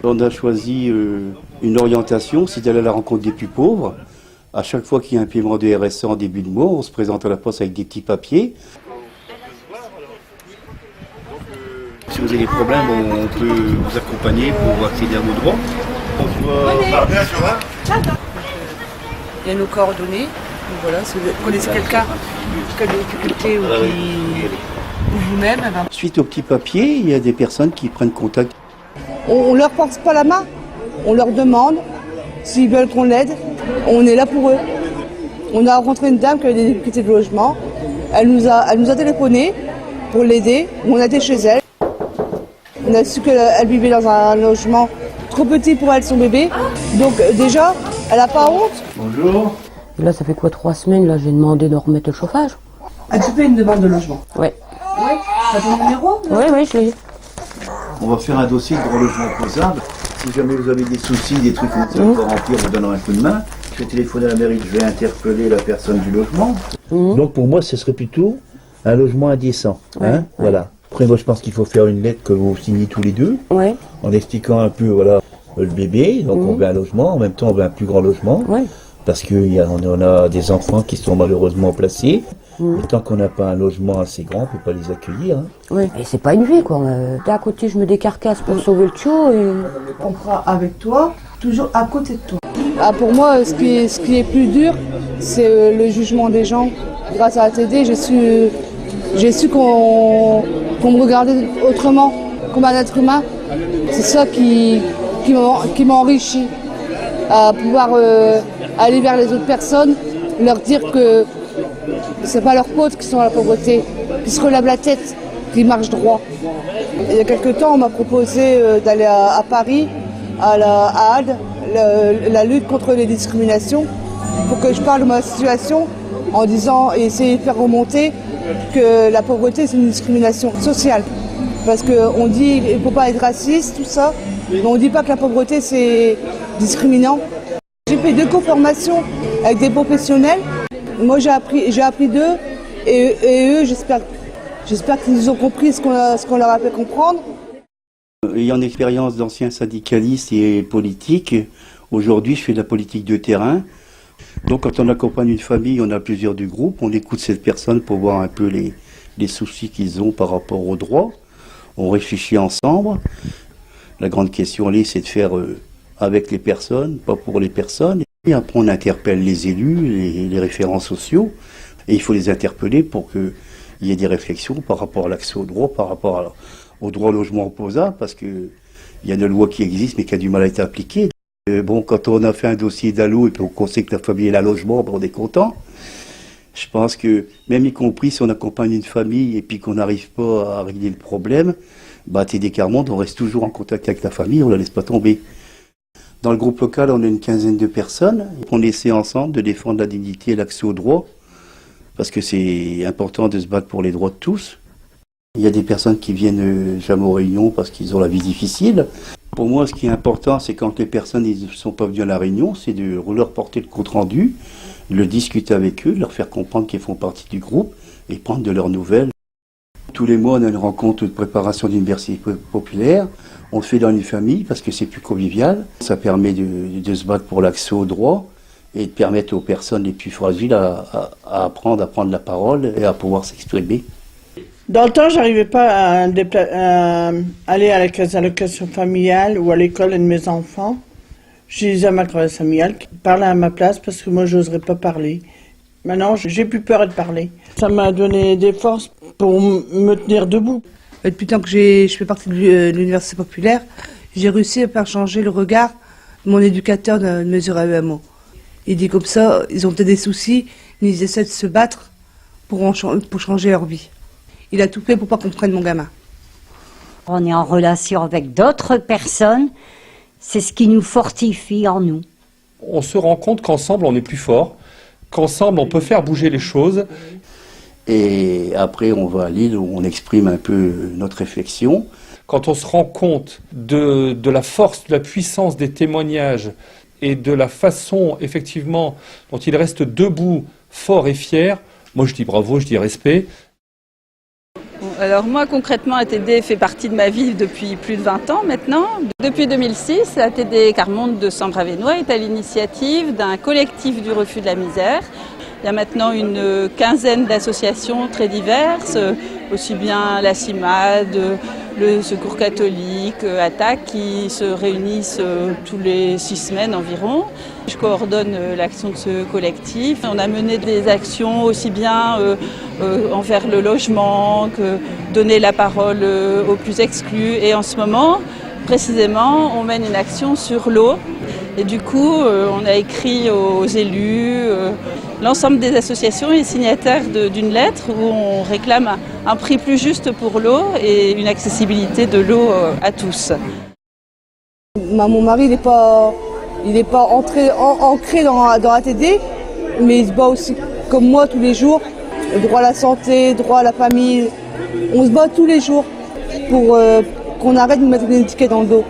On a choisi une orientation, c'est d'aller à la rencontre des plus pauvres. À chaque fois qu'il y a un paiement de RSA en début de mois, on se présente à la poste avec des petits papiers. Si vous avez des problèmes, on peut vous accompagner pour accéder à vos droits. Il y a nos coordonnées. Donc voilà, si vous connaissez quelqu'un qui a des difficultés ou vous-même. Suite au petit papier, il y a des personnes qui prennent contact. On leur force pas la main, on leur demande s'ils veulent qu'on l'aide. On est là pour eux. On a rencontré une dame qui avait des difficultés de logement. Elle nous a téléphoné pour l'aider. On a été chez elle. On a su qu'elle vivait dans un logement trop petit pour elle, son bébé. Donc déjà, elle n'a pas honte. Bonjour. Et là, ça fait quoi, 3 semaines, là, j'ai demandé de remettre le chauffage. As-tu fait une demande de logement? Oui. Oui. T'as ton numéro? Oui, je l'ai. On va faire un dossier de droit logement opposable. Si jamais vous avez des soucis, des trucs comme ça, pour remplir, on vous donnera un coup de main. Je vais téléphoner à la mairie, je vais interpeller la personne du logement. Donc pour moi, ce serait plutôt un logement indécent. Hein, voilà. Après, moi, je pense qu'il faut faire une lettre que vous signez tous les deux, en expliquant un peu, voilà, le bébé. Donc on veut un logement, en même temps on veut un plus grand logement, parce qu'on a des enfants qui sont malheureusement placés. Et tant qu'on n'a pas un logement assez grand, on ne peut pas les accueillir. Hein. Oui, et c'est pas une vie, quoi. D'un côté, je me décarcasse pour sauver le tuyau et... On sera avec toi, toujours à côté de toi. Ah, pour moi, ce qui est plus dur, c'est le jugement des gens. Grâce à la TD, j'ai su qu'on me regardait autrement, comme un être humain. C'est ça qui m'a enrichi, à pouvoir aller vers les autres personnes, leur dire que c'est pas leur faute qui sont dans la pauvreté, qu'ils se relèvent la tête, qu'ils marchent droit. Il y a quelque temps, on m'a proposé d'aller à Paris, à ADE, la lutte contre les discriminations, pour que je parle de ma situation en disant et essayer de faire remonter que la pauvreté c'est une discrimination sociale. Parce qu'on dit qu'il ne faut pas être raciste, tout ça, mais on ne dit pas que la pauvreté c'est discriminant. J'ai fait 2 co-formations avec des professionnels. Moi j'ai appris d'eux et eux j'espère qu'ils ont compris ce qu'on leur a fait comprendre. Ayant expérience d'ancien syndicaliste et politique, aujourd'hui je fais de la politique de terrain. Donc quand on accompagne une famille, on a plusieurs du groupe, on écoute cette personne pour voir un peu les soucis qu'ils ont par rapport aux droits. On réfléchit ensemble. La grande question, c'est de faire avec les personnes, pas pour les personnes. Et après, on interpelle les élus, les référents sociaux, et il faut les interpeller pour qu'il y ait des réflexions par rapport à l'accès aux droits, par rapport au droit au logement opposable, parce qu'il y a une loi qui existe, mais qui a du mal à être appliquée. Bon, quand on a fait un dossier d'allo et qu'on sait que la famille est là logement, on est content. Je pense que, même y compris si on accompagne une famille et puis qu'on n'arrive pas à régler le problème, TD Carmonde, on reste toujours en contact avec la famille, on ne la laisse pas tomber. Dans le groupe local, on a une quinzaine de personnes. On essaie ensemble de défendre la dignité et l'accès aux droits, parce que c'est important de se battre pour les droits de tous. Il y a des personnes qui viennent jamais aux réunions parce qu'ils ont la vie difficile. Pour moi, ce qui est important, c'est quand les personnes ne sont pas venues à la réunion, c'est de leur porter le compte-rendu, le discuter avec eux, leur faire comprendre qu'ils font partie du groupe et prendre de leurs nouvelles. Tous les mois, on a une rencontre de préparation d'université populaire. On le fait dans une famille parce que c'est plus convivial. Ça permet de se battre pour l'accès aux droits et de permettre aux personnes les plus fragiles à apprendre à prendre la parole et à pouvoir s'exprimer. Dans le temps, j'arrivais pas à aller à la caisse d'allocation familiale ou à l'école de mes enfants. Je disais à ma caisse familiale qui parlait à ma place parce que moi, j'oserais pas parler. Maintenant, j'ai plus peur de parler. Ça m'a donné des forces pour me tenir debout. Depuis le temps que je fais partie de l'université populaire, j'ai réussi à faire changer le regard de mon éducateur de mesure AEMO. Il dit comme ça, ils ont peut-être des soucis, mais ils essaient de se battre pour changer leur vie. Il a tout fait pour pas qu'on prenne mon gamin. On est en relation avec d'autres personnes, c'est ce qui nous fortifie en nous. On se rend compte qu'ensemble on est plus fort, qu'ensemble on peut faire bouger les choses. Et après on va à Lille où on exprime un peu notre réflexion. Quand on se rend compte de la force, de la puissance des témoignages et de la façon effectivement dont il reste debout, fort et fier, moi je dis bravo, je dis respect. Alors moi concrètement ATD fait partie de ma vie depuis plus de 20 ans maintenant. Depuis 2006, ATD Carmonde de Sambre-Avesnois est à l'initiative d'un collectif du refus de la misère. Il y a maintenant une quinzaine d'associations très diverses, aussi bien la CIMAD, le Secours catholique, ATTAC, qui se réunissent tous les 6 semaines environ. Je coordonne l'action de ce collectif. On a mené des actions aussi bien envers le logement que donner la parole aux plus exclus. Et en ce moment, précisément, on mène une action sur l'eau. Et du coup, on a écrit aux élus. L'ensemble des associations est signataire d'une lettre où on réclame un prix plus juste pour l'eau et une accessibilité de l'eau à tous. Mon mari, il n'est pas ancré dans ATD, mais il se bat aussi comme moi tous les jours. Le droit à la santé, le droit à la famille. On se bat tous les jours pour qu'on arrête de nous mettre des étiquettes dans le dos.